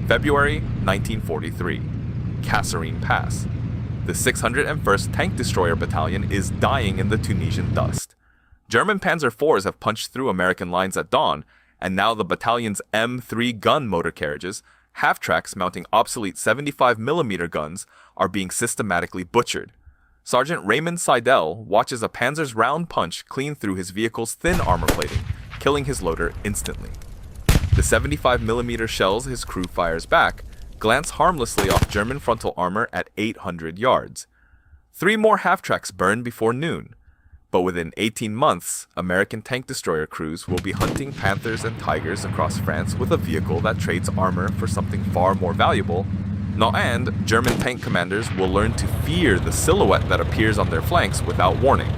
February 1943. Kasserine Pass. The 601st Tank Destroyer Battalion is dying in the Tunisian dust. German Panzer IVs have punched through American lines at dawn, and now the battalion's M3 gun motor carriages, half-tracks mounting obsolete 75mm guns, are being systematically butchered. Sergeant Raymond Seidel watches a Panzer's round punch clean through his vehicle's thin armor plating, killing his loader instantly. The 75mm shells his crew fires back glance harmlessly off German frontal armor at 800 yards. 3 more half-tracks burn before noon. But within 18 months, American tank destroyer crews will be hunting Panthers and Tigers across France with a vehicle that trades armor for something far more valuable. And German tank commanders will learn to fear the silhouette that appears on their flanks without warning.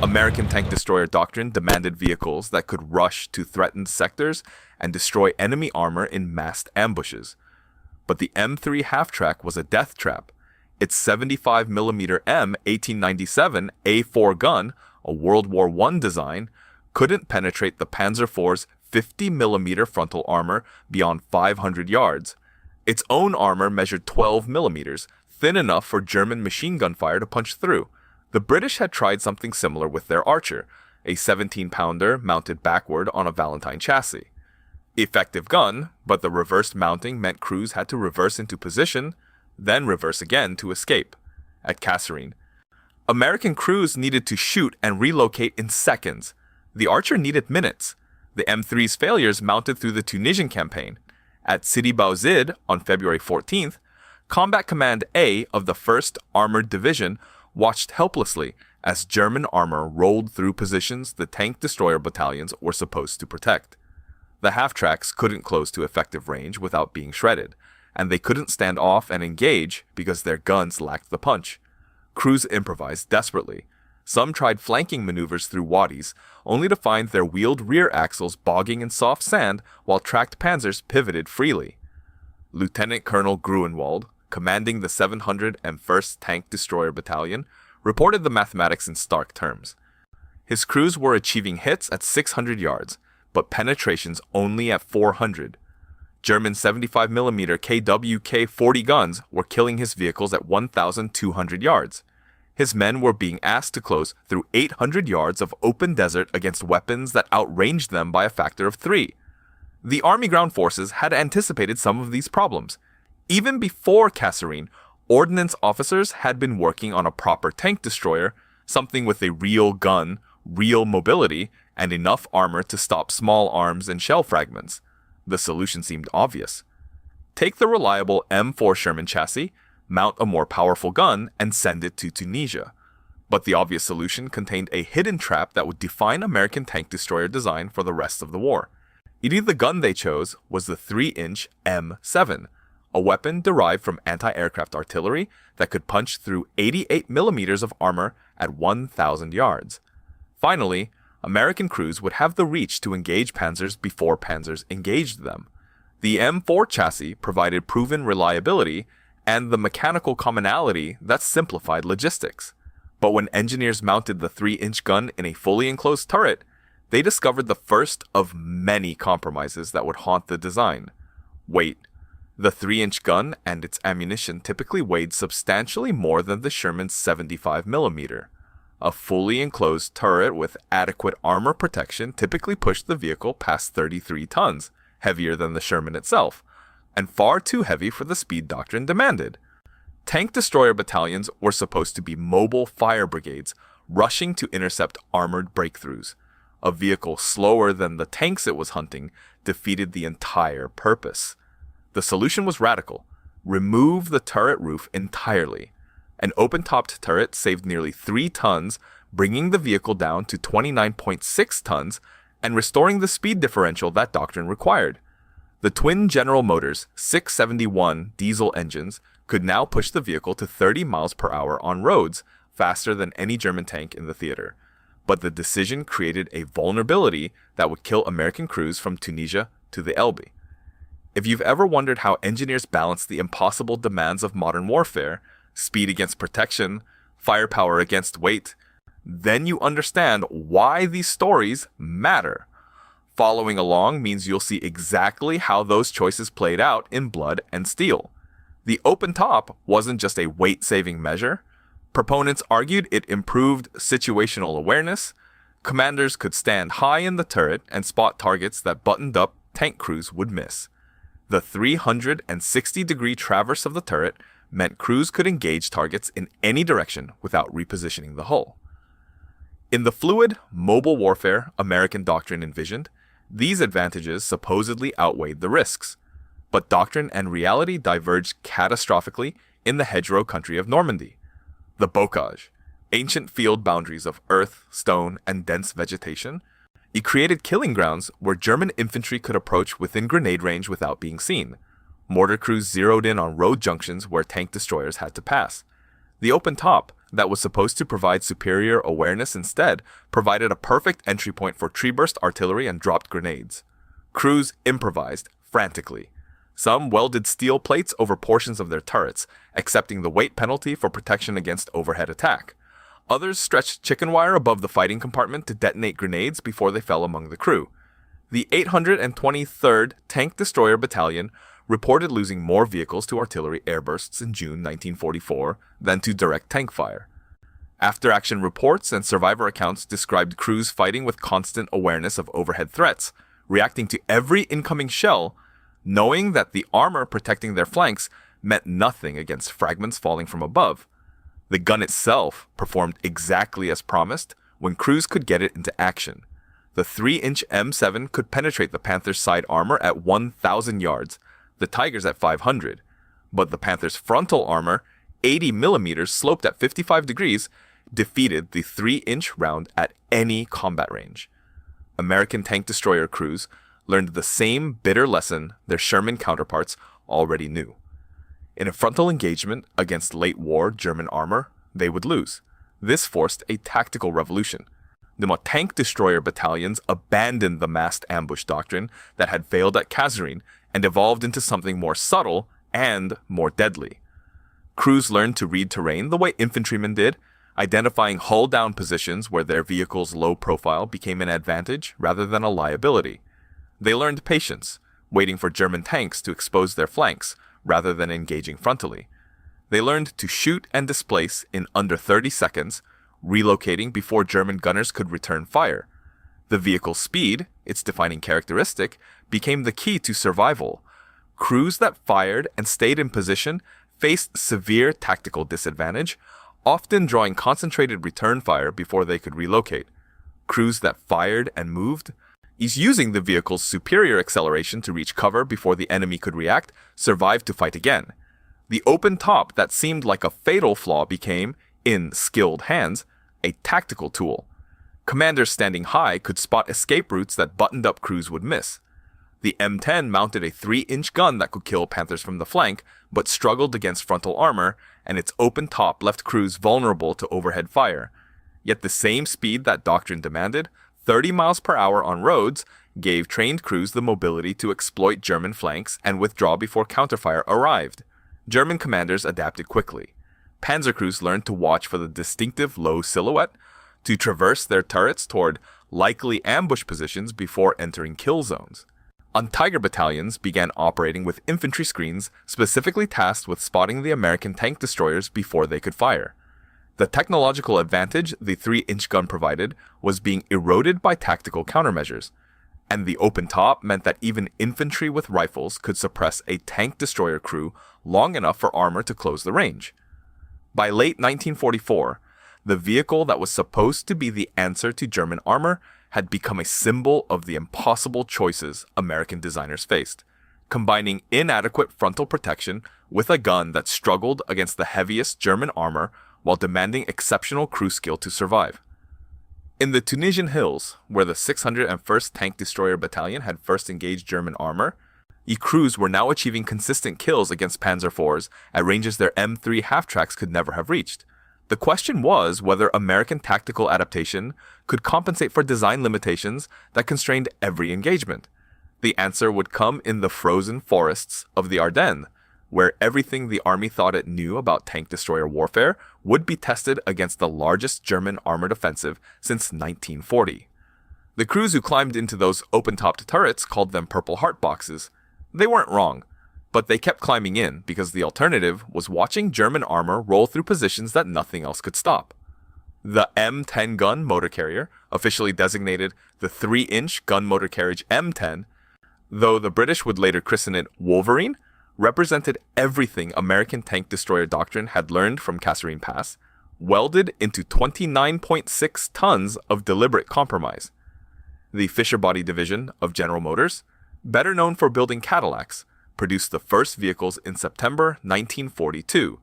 American tank destroyer doctrine demanded vehicles that could rush to threatened sectors and destroy enemy armor in massed ambushes. But the M3 half-track was a death trap. Its 75mm M1897 A4 gun, a World War I design, couldn't penetrate the Panzer IV's 50mm frontal armor beyond 500 yards. Its own armor measured 12mm, thin enough for German machine gun fire to punch through. The British had tried something similar with their Archer, a 17-pounder mounted backward on a Valentine chassis. Effective gun, but the reversed mounting meant crews had to reverse into position, then reverse again to escape. At Kasserine, American crews needed to shoot and relocate in seconds. The Archer needed minutes. The M3's failures mounted through the Tunisian campaign. At Sidi Bouzid on February 14th, Combat Command A of the 1st Armored Division watched helplessly as German armor rolled through positions the tank destroyer battalions were supposed to protect. The half-tracks couldn't close to effective range without being shredded, and they couldn't stand off and engage because their guns lacked the punch. Crews improvised desperately. Some tried flanking maneuvers through wadis, only to find their wheeled rear axles bogging in soft sand while tracked panzers pivoted freely. Lieutenant Colonel Gruenwald, commanding the 701st Tank Destroyer Battalion, reported the mathematics in stark terms. His crews were achieving hits at 600 yards, but penetrations only at 400. German 75mm KWK-40 guns were killing his vehicles at 1,200 yards. His men were being asked to close through 800 yards of open desert against weapons that outranged them by a factor of 3. The Army ground forces had anticipated some of these problems. Even before Kasserine, ordnance officers had been working on a proper tank destroyer, something with a real gun, real mobility, and enough armor to stop small arms and shell fragments. The solution seemed obvious. Take the reliable M4 Sherman chassis, mount a more powerful gun, and send it to Tunisia. But the obvious solution contained a hidden trap that would define American tank destroyer design for the rest of the war. Indeed, the gun they chose was the 3-inch M7, a weapon derived from anti-aircraft artillery that could punch through 88mm of armor at 1,000 yards. Finally, American crews would have the reach to engage panzers before panzers engaged them. The M4 chassis provided proven reliability and the mechanical commonality that simplified logistics. But when engineers mounted the 3-inch gun in a fully enclosed turret, they discovered the first of many compromises that would haunt the design. Weight. The 3-inch gun and its ammunition typically weighed substantially more than the Sherman's 75mm. A fully enclosed turret with adequate armor protection typically pushed the vehicle past 33 tons, heavier than the Sherman itself, and far too heavy for the speed doctrine demanded. Tank destroyer battalions were supposed to be mobile fire brigades, rushing to intercept armored breakthroughs. A vehicle slower than the tanks it was hunting defeated the entire purpose. The solution was radical. Remove the turret roof entirely. An open-topped turret saved nearly 3 tons, bringing the vehicle down to 29.6 tons and restoring the speed differential that doctrine required. The twin General Motors 671 diesel engines could now push the vehicle to 30 miles per hour on roads, faster than any German tank in the theater. But the decision created a vulnerability that would kill American crews from Tunisia to the Elbe. If you've ever wondered how engineers balance the impossible demands of modern warfare, speed against protection, firepower against weight, then you understand why these stories matter. Following along means you'll see exactly how those choices played out in blood and steel. The open top wasn't just a weight-saving measure. Proponents argued it improved situational awareness. Commanders could stand high in the turret and spot targets that buttoned-up tank crews would miss. The 360-degree traverse of the turret meant crews could engage targets in any direction without repositioning the hull. In the fluid, mobile warfare American doctrine envisioned, these advantages supposedly outweighed the risks. But doctrine and reality diverged catastrophically in the hedgerow country of Normandy. The bocage, ancient field boundaries of earth, stone, and dense vegetation, it created killing grounds where German infantry could approach within grenade range without being seen. Mortar crews zeroed in on road junctions where tank destroyers had to pass. The open top, that was supposed to provide superior awareness instead, provided a perfect entry point for tree-burst artillery and dropped grenades. Crews improvised, frantically. Some welded steel plates over portions of their turrets, accepting the weight penalty for protection against overhead attack. Others stretched chicken wire above the fighting compartment to detonate grenades before they fell among the crew. The 823rd Tank Destroyer Battalion reported losing more vehicles to artillery airbursts in June 1944 than to direct tank fire. After-action reports and survivor accounts described crews fighting with constant awareness of overhead threats, reacting to every incoming shell, knowing that the armor protecting their flanks meant nothing against fragments falling from above. The gun itself performed exactly as promised when crews could get it into action. The 3-inch M7 could penetrate the Panther's side armor at 1,000 yards, the Tiger's at 500, but the Panther's frontal armor, 80 millimeters sloped at 55 degrees, defeated the 3-inch round at any combat range. American tank destroyer crews learned the same bitter lesson their Sherman counterparts already knew. In a frontal engagement against late-war German armor, they would lose. This forced a tactical revolution. The tank destroyer battalions abandoned the massed ambush doctrine that had failed at Kasserine and evolved into something more subtle and more deadly. Crews learned to read terrain the way infantrymen did, identifying hull-down positions where their vehicle's low profile became an advantage rather than a liability. They learned patience, waiting for German tanks to expose their flanks rather than engaging frontally. They learned to shoot and displace in under 30 seconds, relocating before German gunners could return fire. The vehicle's speed, its defining characteristic, became the key to survival. Crews that fired and stayed in position faced severe tactical disadvantage, often drawing concentrated return fire before they could relocate. Crews that fired and moved, using the vehicle's superior acceleration to reach cover before the enemy could react, survived to fight again. The open top that seemed like a fatal flaw became, in skilled hands, a tactical tool. Commanders standing high could spot escape routes that buttoned-up crews would miss. The M10 mounted a 3-inch gun that could kill Panthers from the flank, but struggled against frontal armor, and its open top left crews vulnerable to overhead fire. Yet the same speed that doctrine demanded, 30 miles per hour on roads, gave trained crews the mobility to exploit German flanks and withdraw before counterfire arrived. German commanders adapted quickly. Panzer crews learned to watch for the distinctive low silhouette, to traverse their turrets toward likely ambush positions before entering kill zones. Tiger battalions began operating with infantry screens specifically tasked with spotting the American tank destroyers before they could fire. The technological advantage the 3-inch gun provided was being eroded by tactical countermeasures, and the open top meant that even infantry with rifles could suppress a tank destroyer crew long enough for armor to close the range. By late 1944, the vehicle that was supposed to be the answer to German armor had become a symbol of the impossible choices American designers faced, combining inadequate frontal protection with a gun that struggled against the heaviest German armor while demanding exceptional crew skill to survive. In the Tunisian hills, where the 601st Tank Destroyer Battalion had first engaged German armor, crews were now achieving consistent kills against Panzer IVs at ranges their M3 half-tracks could never have reached. The question was whether American tactical adaptation could compensate for design limitations that constrained every engagement. The answer would come in the frozen forests of the Ardennes, where everything the army thought it knew about tank destroyer warfare would be tested against the largest German armored offensive since 1940. The crews who climbed into those open-topped turrets called them Purple Heart boxes. They weren't wrong, but they kept climbing in because the alternative was watching German armor roll through positions that nothing else could stop. The M10 gun motor carrier, officially designated the 3-inch gun motor carriage M10, though the British would later christen it Wolverine, represented everything American tank destroyer doctrine had learned from Kasserine Pass, welded into 29.6 tons of deliberate compromise. The Fisher Body Division of General Motors, better known for building Cadillacs, produced the first vehicles in September 1942,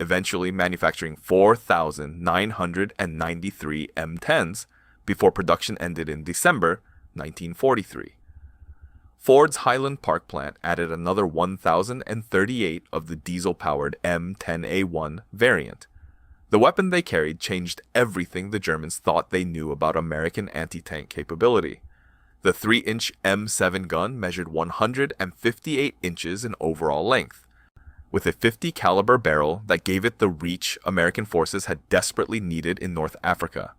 eventually manufacturing 4,993 M10s before production ended in December 1943. Ford's Highland Park plant added another 1,038 of the diesel-powered M10A1 variant. The weapon they carried changed everything the Germans thought they knew about American anti-tank capability. The 3-inch M7 gun measured 158 inches in overall length, with a .50 caliber barrel that gave it the reach American forces had desperately needed in North Africa.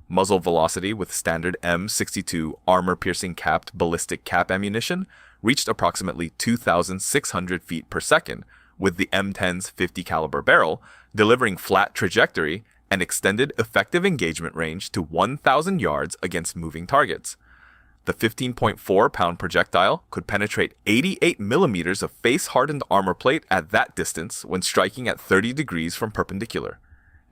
Muzzle velocity with standard M62 armor-piercing capped ballistic cap ammunition reached approximately 2,600 feet per second, with the M10's .50 caliber barrel delivering flat trajectory and extended effective engagement range to 1,000 yards against moving targets. The 15.4-pound projectile could penetrate 88 millimeters of face-hardened armor plate at that distance when striking at 30 degrees from perpendicular.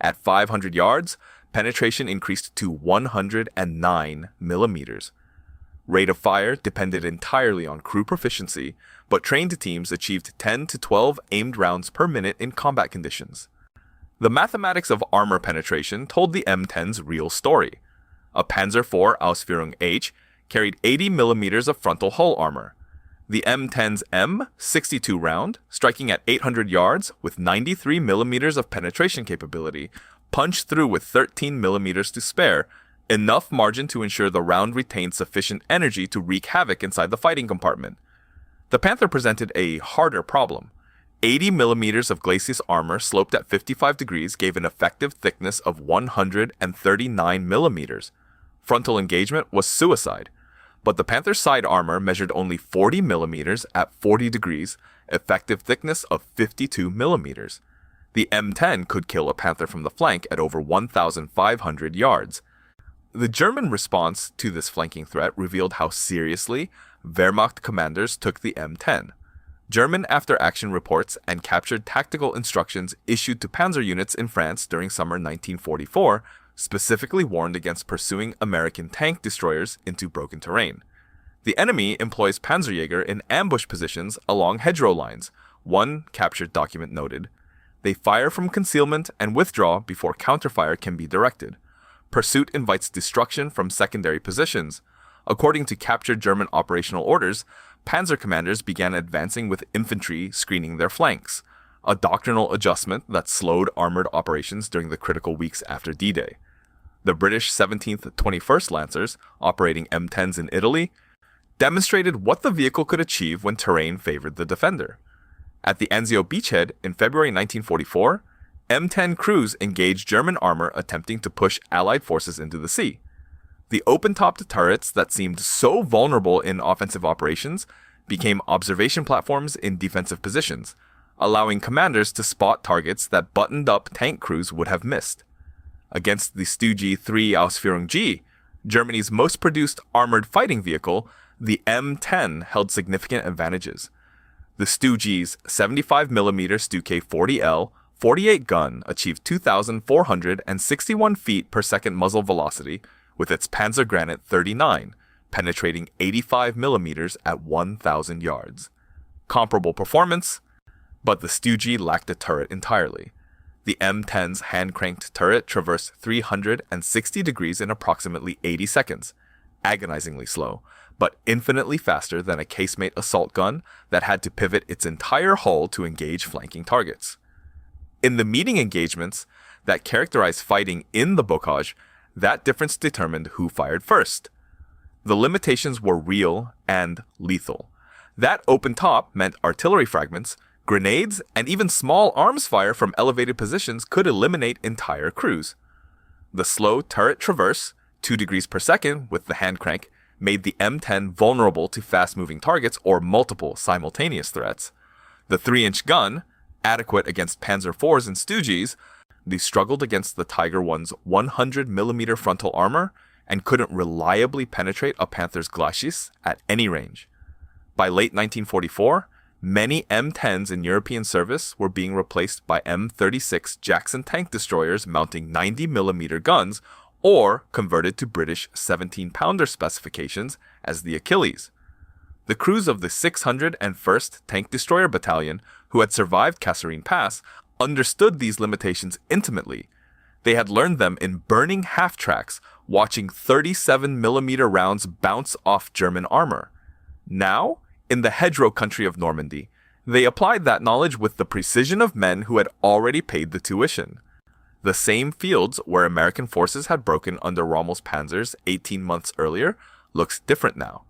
At 500 yards, penetration increased to 109 millimeters. Rate of fire depended entirely on crew proficiency, but trained teams achieved 10 to 12 aimed rounds per minute in combat conditions. The mathematics of armor penetration told the M10's real story. A Panzer IV Ausführung H carried 80 millimeters of frontal hull armor. The M10's M62 round, striking at 800 yards with 93 millimeters of penetration capability, punched through with 13 millimeters to spare, enough margin to ensure the round retained sufficient energy to wreak havoc inside the fighting compartment. The Panther presented a harder problem. 80 millimeters of glacis armor sloped at 55 degrees gave an effective thickness of 139 millimeters. Frontal engagement was suicide. But the Panther's side armor measured only 40 millimeters at 40 degrees, effective thickness of 52 millimeters. The M10 could kill a Panther from the flank at over 1,500 yards. The German response to this flanking threat revealed how seriously Wehrmacht commanders took the M10. German after-action reports and captured tactical instructions issued to panzer units in France during summer 1944 specifically warned against pursuing American tank destroyers into broken terrain. The enemy employs Panzerjäger in ambush positions along hedgerow lines, one captured document noted. They fire from concealment and withdraw before counterfire can be directed. Pursuit invites destruction from secondary positions. According to captured German operational orders, panzer commanders began advancing with infantry screening their flanks, a doctrinal adjustment that slowed armored operations during the critical weeks after D-Day. The British 17th 21st Lancers, operating M10s in Italy, demonstrated what the vehicle could achieve when terrain favored the defender. At the Anzio beachhead in February 1944, M10 crews engaged German armor attempting to push Allied forces into the sea. The open-topped turrets that seemed so vulnerable in offensive operations became observation platforms in defensive positions, allowing commanders to spot targets that buttoned-up tank crews would have missed. Against the Stu-G 3 Ausführung G, Germany's most produced armored fighting vehicle, the M10 held significant advantages. The Stu-G's 75mm Stu-K 40L 48 gun achieved 2,461 feet per second muzzle velocity with its Panzergranate 39, penetrating 85 millimeters at 1,000 yards. Comparable performance, but the Stu-G lacked a turret entirely. The M10's hand-cranked turret traversed 360 degrees in approximately 80 seconds, agonizingly slow, but infinitely faster than a casemate assault gun that had to pivot its entire hull to engage flanking targets. In the meeting engagements that characterized fighting in the bocage, that difference determined who fired first. The limitations were real and lethal. That open top meant artillery fragments, grenades, and even small arms fire from elevated positions could eliminate entire crews. The slow turret traverse, 2 degrees per second with the hand crank made the M10 vulnerable to fast-moving targets or multiple simultaneous threats. The 3-inch gun, adequate against Panzer IVs and Stooges, they struggled against the Tiger I's 100mm frontal armor and couldn't reliably penetrate a Panther's glacis at any range. By late 1944, many M10s in European service were being replaced by M36 Jackson tank destroyers mounting 90mm guns or converted to British 17-pounder specifications as the Achilles. The crews of the 601st Tank Destroyer Battalion, who had survived Kasserine Pass, understood these limitations intimately. They had learned them in burning half-tracks, watching 37mm rounds bounce off German armor. Now, in the hedgerow country of Normandy, they applied that knowledge with the precision of men who had already paid the tuition. The same fields where American forces had broken under Rommel's panzers 18 months earlier looks different now.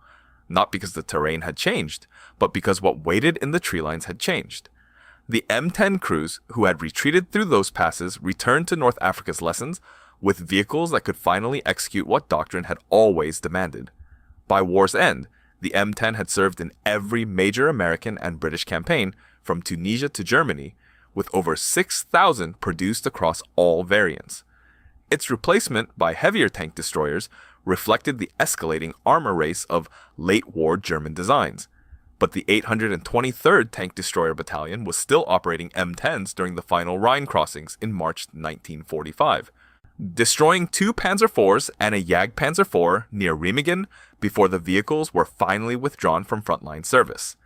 Not because the terrain had changed, but because what waited in the tree lines had changed. The M10 crews who had retreated through those passes returned to North Africa's lessons with vehicles that could finally execute what doctrine had always demanded. By war's end, the M10 had served in every major American and British campaign from Tunisia to Germany, with over 6,000 produced across all variants. Its replacement by heavier tank destroyers reflected the escalating armor race of late-war German designs. But the 823rd Tank Destroyer Battalion was still operating M10s during the final Rhine crossings in March 1945, destroying 2 Panzer IVs and a Jagdpanzer IV near Remagen before the vehicles were finally withdrawn from frontline service.